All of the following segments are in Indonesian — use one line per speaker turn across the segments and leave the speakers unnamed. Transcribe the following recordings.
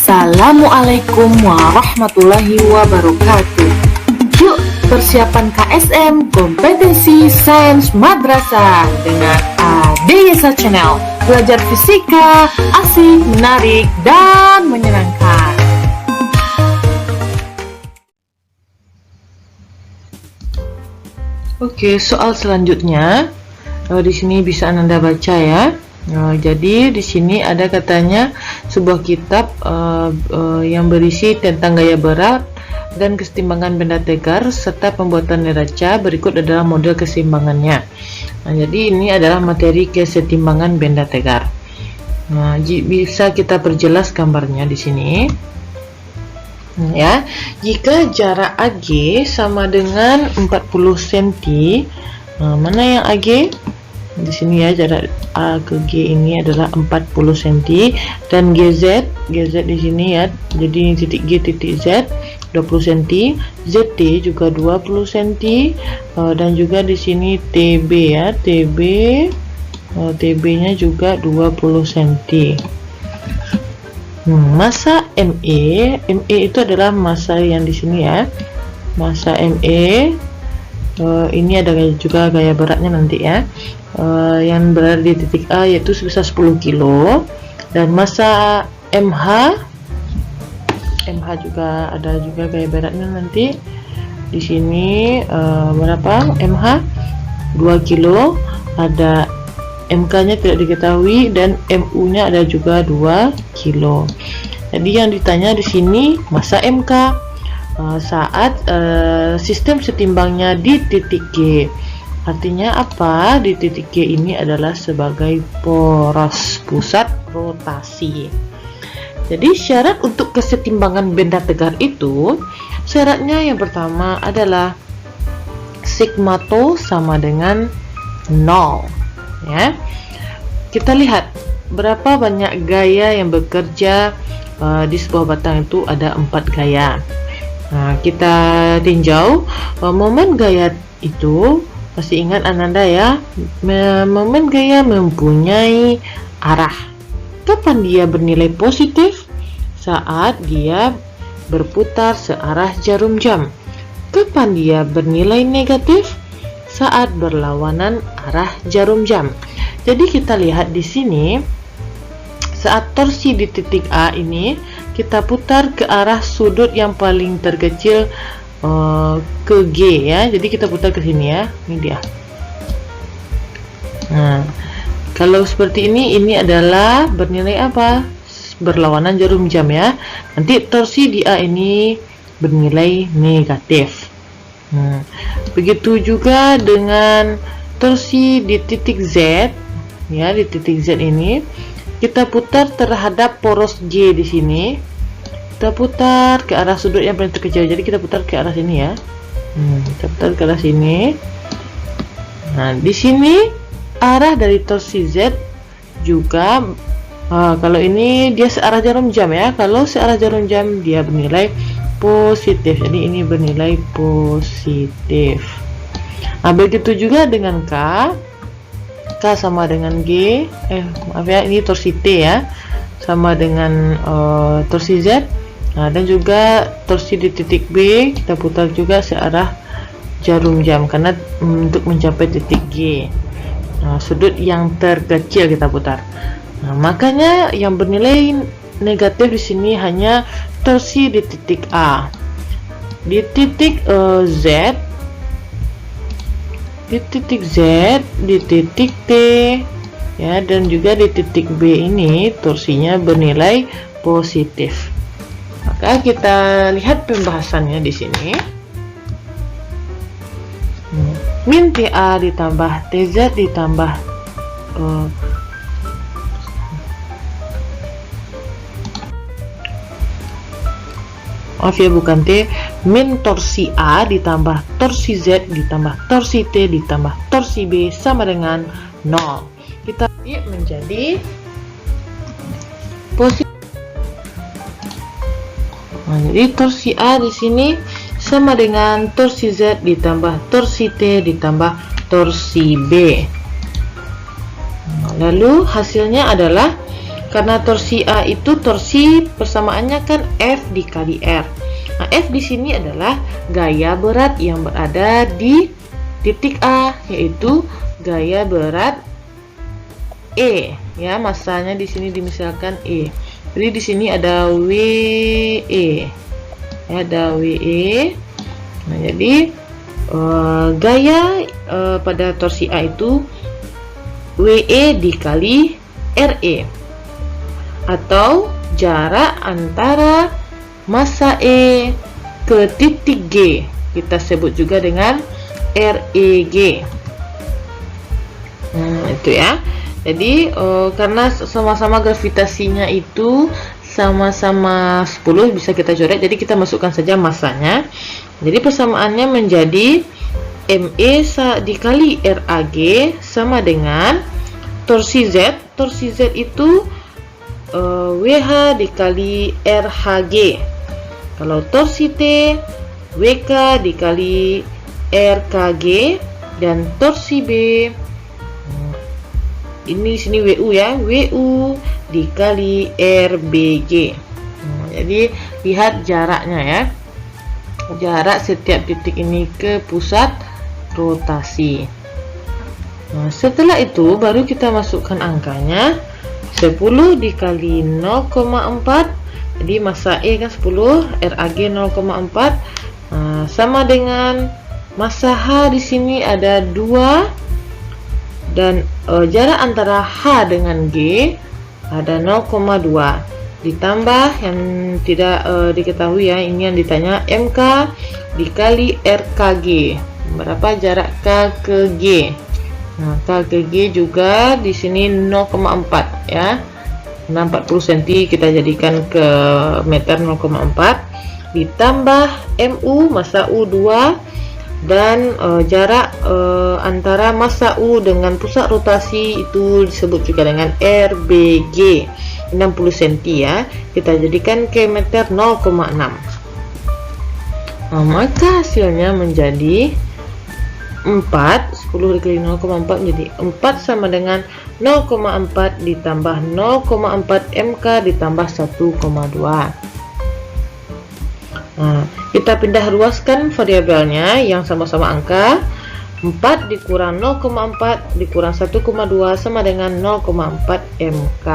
Assalamualaikum warahmatullahi wabarakatuh. Yuk persiapan KSM Kompetensi Sains Madrasah dengan Adeyesa Channel. Belajar fisika asik, menarik, dan menyenangkan. Oke, soal selanjutnya di sini bisa Anda baca ya. Jadi di sini ada katanya sebuah kitab yang berisi tentang gaya berat dan kesetimbangan benda tegar serta pembuatan neraca. Berikut adalah model keseimbangannya. Jadi ini adalah materi kesetimbangan benda tegar. Bisa kita perjelas gambarnya di sini. Ya, jika jarak AG sama dengan 40 cm, mana yang AG? Di sini ya, jarak A ke G ini adalah 40 cm, dan GZ di sini ya, jadi titik G titik Z 20 cm, ZT juga 20 cm, dan juga di sini TB ya, TB nya juga 20 cm. Masa ME itu adalah masa yang di sini ya, masa ME. Ini ada juga gaya beratnya nanti ya, yang berada di titik A yaitu sebesar 10 kilo, dan masa MH juga ada juga gaya beratnya nanti di sini. Berapa MH? 2 kilo, ada MK nya tidak diketahui, dan MU nya ada juga 2 kilo. Jadi yang ditanya di sini masa MK saat sistem setimbangnya di titik G. Artinya apa? Di titik G ini adalah sebagai poros pusat rotasi. Jadi syarat untuk kesetimbangan benda tegar itu, syaratnya yang pertama adalah sigma tau sama dengan 0 ya. Kita lihat berapa banyak gaya yang bekerja di sebuah batang. Itu ada 4 gaya. Kita tinjau momen gaya itu. Masih ingat Ananda ya, momen gaya mempunyai arah. Kapan dia bernilai positif? Saat dia berputar searah jarum jam. Kapan dia bernilai negatif? Saat berlawanan arah jarum jam. Jadi kita lihat di sini, saat torsi di titik A ini kita putar ke arah sudut yang paling terkecil ke G ya. Jadi kita putar ke sini ya. Ini dia. Kalau seperti ini adalah bernilai apa? Berlawanan jarum jam ya. Nanti torsi di A ini bernilai negatif. Begitu juga dengan torsi di titik Z ya. Di titik Z ini kita putar terhadap poros G di sini. Kita putar ke arah sudut yang paling terkecil. Jadi kita putar ke arah sini ya. Kita putar ke arah sini. Di sini arah dari torsi Z juga kalau ini dia searah jarum jam ya. Kalau searah jarum jam dia bernilai positif. Jadi ini bernilai positif. Begitu juga dengan K. K sama dengan G. Maaf ya, ini torsi T ya. Sama dengan torsi Z. Dan juga torsi di titik B kita putar juga searah jarum jam karena untuk mencapai titik G. Sudut yang terkecil kita putar. Makanya yang bernilai negatif di sini hanya torsi di titik A. Di titik Z, di titik Z, di titik T ya, dan juga di titik B ini torsinya bernilai positif. Maka kita lihat pembahasannya di sini. Min TA ditambah TZ ditambah bukan T. Min torsi A ditambah torsi Z ditambah torsi T ditambah torsi B sama dengan 0. Kita menjadi posisi. Jadi torsi A di sini sama dengan torsi Z ditambah torsi T ditambah torsi B. Lalu hasilnya adalah Karena torsi A itu torsi persamaannya kan F dikali R. Nah, F di sini adalah gaya berat yang berada di titik A, yaitu gaya berat E. Ya, masanya di sini dimisalkan E. Jadi di sini ada WE. Ya, ada WE. Nah, jadi gaya pada torsi A itu WE dikali RE, atau jarak antara massa E ke titik G, kita sebut juga dengan REG. Itu ya. Jadi karena sama-sama gravitasinya itu sama-sama 10, bisa kita coret, jadi kita masukkan saja massanya. Jadi persamaannya menjadi ME dikali RAG sama dengan torsi Z. Torsi Z itu WH dikali RHG. Kalau torsi T, WK dikali RKG, dan torsi B ini di sini WU ya, WU dikali RBG. Jadi lihat jaraknya ya, jarak setiap titik ini ke pusat rotasi. Nah, setelah itu baru kita masukkan angkanya. 10 dikali 0,4, jadi massa E kan 10, RAG 0,4, sama dengan massa H di sini ada 2, dan jarak antara H dengan G ada 0,2, ditambah yang tidak diketahui ya, ini yang ditanya, MK dikali RKG, berapa jarak K ke G. Nah, K ke G juga di sini 0,4 ya, 40 cm kita jadikan ke meter 0,4, ditambah MU massa U 2, dan jarak antara massa U dengan pusat rotasi itu disebut juga dengan RBG, 60 cm ya, kita jadikan ke meter 0,6. Nah, maka hasilnya menjadi 4, 10 dikali 0,4 jadi 4 sama dengan 0,4 ditambah 0,4 MK ditambah 1,2. Nah, kita pindah ruaskan variabelnya yang sama-sama angka. 4 dikurang 0,4 dikurang 1,2 sama dengan 0,4 MK.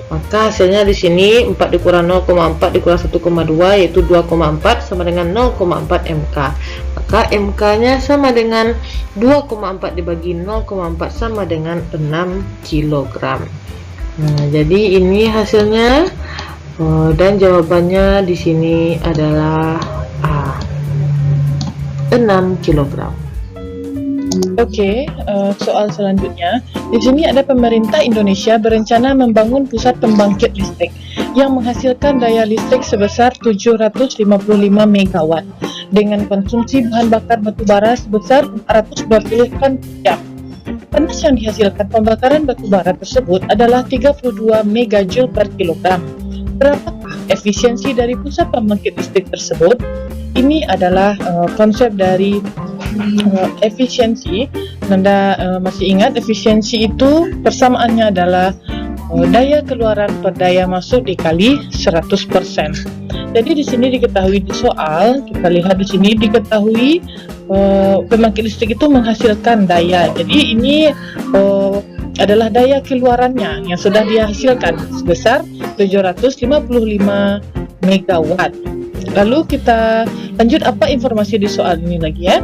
Maka hasilnya di sini 4 dikurang 0,4 dikurang 1,2 yaitu 2,4 sama dengan 0,4 MK. Maka MK-nya sama dengan 2,4 dibagi 0,4 sama dengan 6 kg. Nah, jadi ini hasilnya. Dan jawabannya di sini adalah A, 6 kg.
Oke, soal selanjutnya. Di sini ada pemerintah Indonesia berencana membangun pusat pembangkit listrik yang menghasilkan daya listrik sebesar 755 MW dengan konsumsi bahan bakar batubara sebesar 420 ton per jam. Panas yang dihasilkan pembakaran batubara tersebut adalah 32 MJ per kilogram. Berapakah efisiensi dari pusat pembangkit listrik tersebut? Ini adalah konsep dari efisiensi. Anda masih ingat efisiensi itu persamaannya adalah daya keluaran per daya masuk dikali 100%. Jadi di sini diketahui di soal, kita lihat di sini diketahui pembangkit listrik itu menghasilkan daya. Jadi ini adalah daya keluarannya yang sudah dihasilkan sebesar 755 MW. Lalu kita lanjut apa informasi di soal ini lagi ya.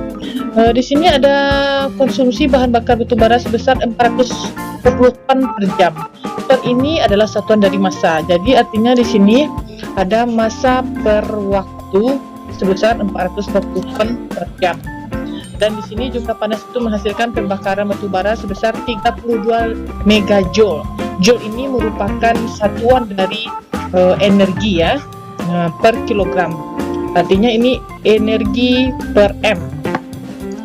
Di sini ada konsumsi bahan bakar batubara sebesar 420 ton per jam. Ton ini adalah satuan dari massa. Jadi artinya di sini ada massa per waktu sebesar 420 ton per jam. Dan di sini jumlah panas itu menghasilkan pembakaran batubara sebesar 32 megajoule. Joule ini merupakan satuan dari energi ya, per kilogram. Artinya ini energi per M.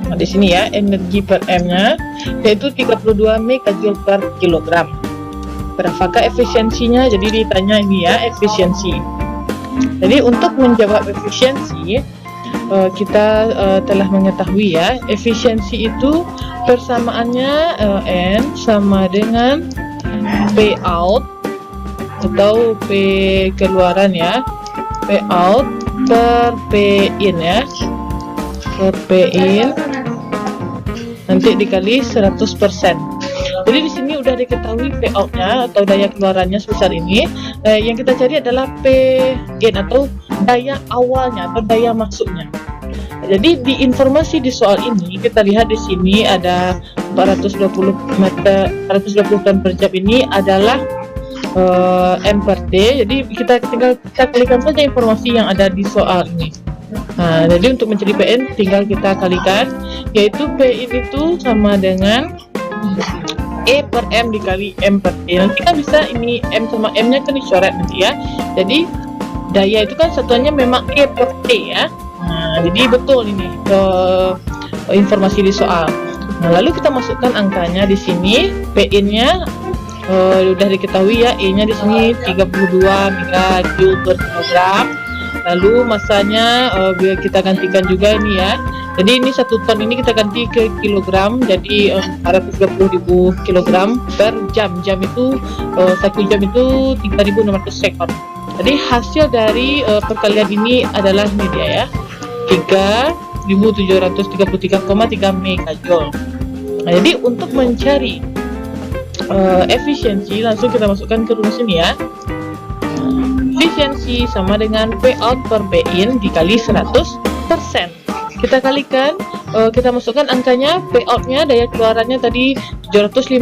Nah, di sini ya, energi per M-nya yaitu 32 megajoule per kilogram. Berapakah efisiensinya? Jadi ditanya ini ya, efisiensi. Jadi untuk menjawab efisiensi, kita telah mengetahui ya, efisiensi itu persamaannya N sama dengan P out atau P keluaran ya, P out per P in ya, per P in nanti dikali 100%. Jadi di sini udah diketahui P out-nya atau daya keluarannya sebesar ini. Yang kita cari adalah P in atau daya awalnya atau daya masuknya. Jadi di informasi di soal ini kita lihat di sini ada 420 ton per jam ini adalah M per T. Jadi kita kalikan saja informasi yang ada di soal ini. Nah, jadi untuk mencari PN tinggal kita kalikan, yaitu PN itu sama dengan E per M dikali M per T. Nanti kan bisa ini M sama M nya kan dicoret nanti ya. Jadi daya itu kan satuannya memang E per T ya. Nah, jadi betul ini informasi di soal. Nah, lalu kita masukkan angkanya di sini. PN nya udah diketahui ya, E nya di sini 32 megajoule per kilogram. Lalu masanya kita gantikan juga ini ya. Jadi ini 1 ton ini kita ganti ke kilogram, jadi 430.000 kilogram per jam. Jam itu 1 jam itu 3.600 sekon. Jadi hasil dari perkalian ini adalah ini dia ya, 3.733,3 megajoule. Nah, jadi untuk mencari efisiensi langsung kita masukkan ke rumus ini ya. Efisiensi sama dengan P out per P in dikali 100%. Kita kalikan, kita masukkan angkanya. P out nya daya keluarannya tadi 755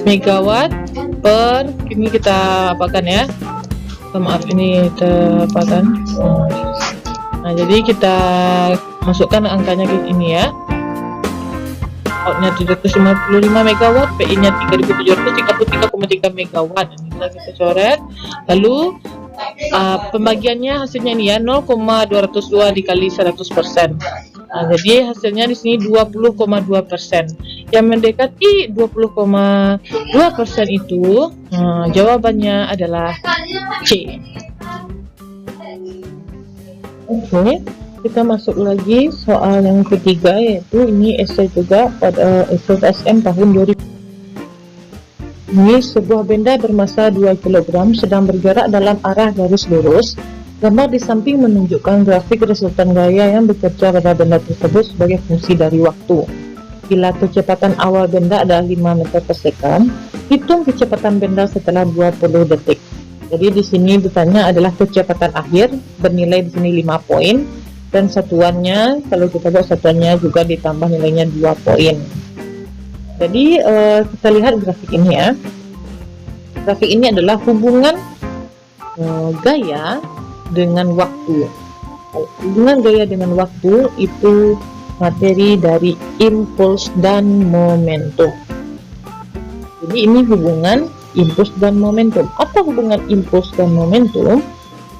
megawatt per, ini kita apakan ya, maaf ini kita apakan. Nah, jadi kita masukkan angkanya ke ini ya. Outnya 755 megawatt, PI nya 3733,3 megawatt. Ini kita coret. Lalu pembagiannya hasilnya ini ya, 0,202 dikali 100%. Nah, jadi hasilnya di sini 20,2%. Yang mendekati 20,2% itu jawabannya adalah C. Oke. Kita masuk lagi soal yang ketiga, yaitu ini esai juga pada SSM tahun 2000. Ini sebuah benda bermassa 2 kg sedang bergerak dalam arah garis lurus. Gambar di samping menunjukkan grafik resultan gaya yang bekerja pada benda tersebut sebagai fungsi dari waktu. Bila kecepatan awal benda adalah 5 meter per second, hitung kecepatan benda setelah 20 detik. Jadi di sini ditanya adalah kecepatan akhir, bernilai di sini 5 poin. Dan satuannya, kalau kita buat satuannya juga ditambah nilainya 2 poin. Jadi kita lihat grafik ini ya. Grafik ini adalah hubungan gaya dengan waktu. Hubungan gaya dengan waktu itu materi dari impuls dan momentum. Jadi ini hubungan impuls dan momentum. Apa hubungan impuls dan momentum?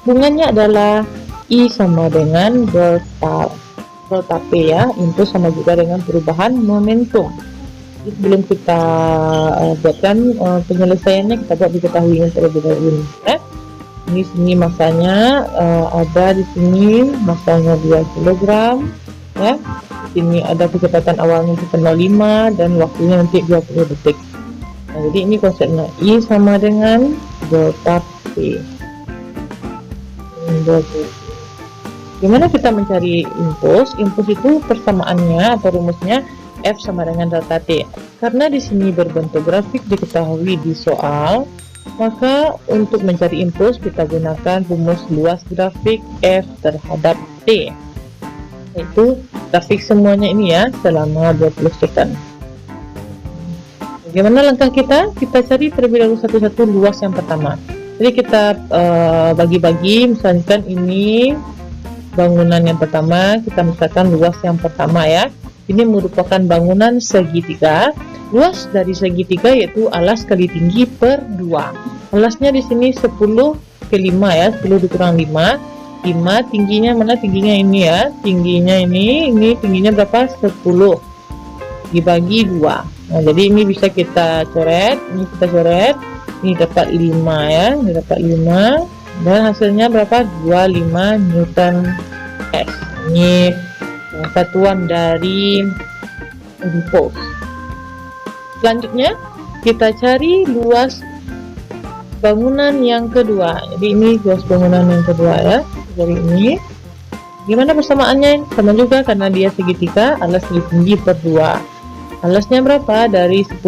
Hubungannya adalah I sama dengan delta P ya, impuls sama juga dengan perubahan momentum. Jadi sebelum kita buatkan penyelesaiannya, kita buat diketahui terlebih dahulu ya. Ini sini masanya ada di sini masanya 2 kg ya. Di sini ada kecepatan awalnya 0,5 dan waktunya nanti 20 detik. Nah, jadi ini konsepnya I sama dengan delta P. Gimana kita mencari impuls? Impuls itu persamaannya atau rumusnya F sama dengan delta T. Karena di sini berbentuk grafik diketahui di soal, maka untuk mencari impuls kita gunakan rumus luas grafik F terhadap T. Yaitu grafik semuanya ini ya selama 20 second. Bagaimana langkah kita? Kita cari terlebih dahulu satu-satu luas yang pertama. Jadi kita bagi-bagi, misalkan ini bangunan yang pertama, kita misalkan luas yang pertama ya. Ini merupakan bangunan segitiga. Luas dari segitiga yaitu alas kali tinggi per 2. Alasnya di sini 10 ke 5 ya, 10 dikurang 5. 5 tingginya mana? Tingginya ini ya. Tingginya ini tingginya berapa? 10 dibagi 2. Nah, jadi ini bisa kita coret. Ini kita coret. Ini dapat 5 ya. Ini dapat 5. Dan hasilnya berapa? 25 Newton S. Ini satuan dari impuls. Selanjutnya kita cari luas bangunan yang kedua. Jadi ini luas bangunan yang kedua ya. Dari ini. Gimana persamaannya? Sama juga karena dia segitiga, alas lebih tinggi per 2. Alasnya berapa? Dari 10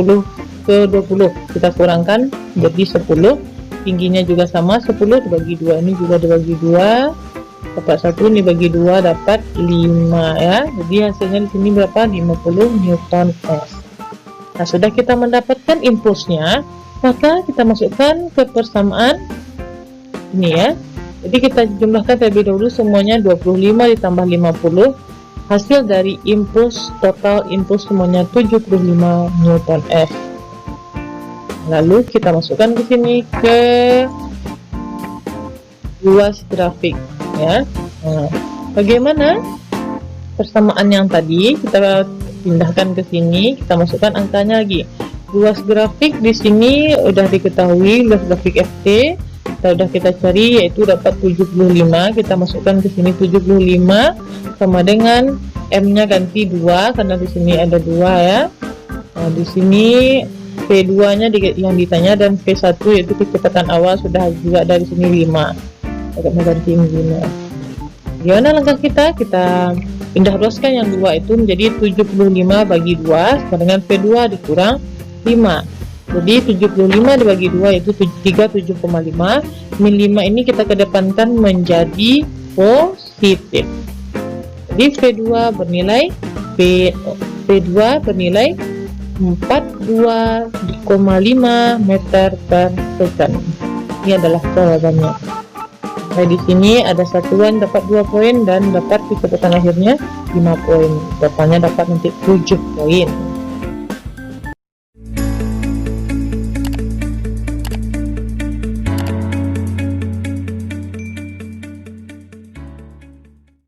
ke 20. Kita kurangkan jadi 10. Tingginya juga sama, 10 dibagi 2. Ini juga dibagi 2. Dapat 1, ini bagi 2 dapat 5 ya. Jadi hasilnya di sini berapa? 50 Newton S. Nah, sudah kita mendapatkan impulsnya, maka kita masukkan ke persamaan ini ya. Jadi kita jumlahkan terlebih dahulu semuanya 25 ditambah 50. Hasil dari impuls, total impuls semuanya 75 Newton S. Lalu kita masukkan ke sini ke luas grafik ya. Nah, bagaimana persamaan yang tadi? Kita pindahkan ke sini, kita masukkan angkanya lagi. Luas grafik di sini udah diketahui, luas grafik FT kita cari yaitu dapat 75. Kita masukkan ke sini 75 sama dengan M-nya ganti 2 karena di sini ada 2 ya. Nah, di sini P2-nya yang ditanya dan P1 yaitu kecepatan awal sudah juga dari sini 5. Agak mengganti 5. Gimana langkah kita? Kita pindah luaskan yang 2 itu menjadi 75 bagi 2 sama dengan P2 dikurang 5. Jadi 75 dibagi 2 yaitu 37,5. Min 5 ini kita kedepankan menjadi positif. Jadi P2 bernilai P2 bernilai 42,5 meter per second. Ini adalah jawabannya. Nah, di sini ada satuan dapat 2 poin dan dapat kecepatan akhirnya 5 poin. Totalnya dapat nanti 7 poin.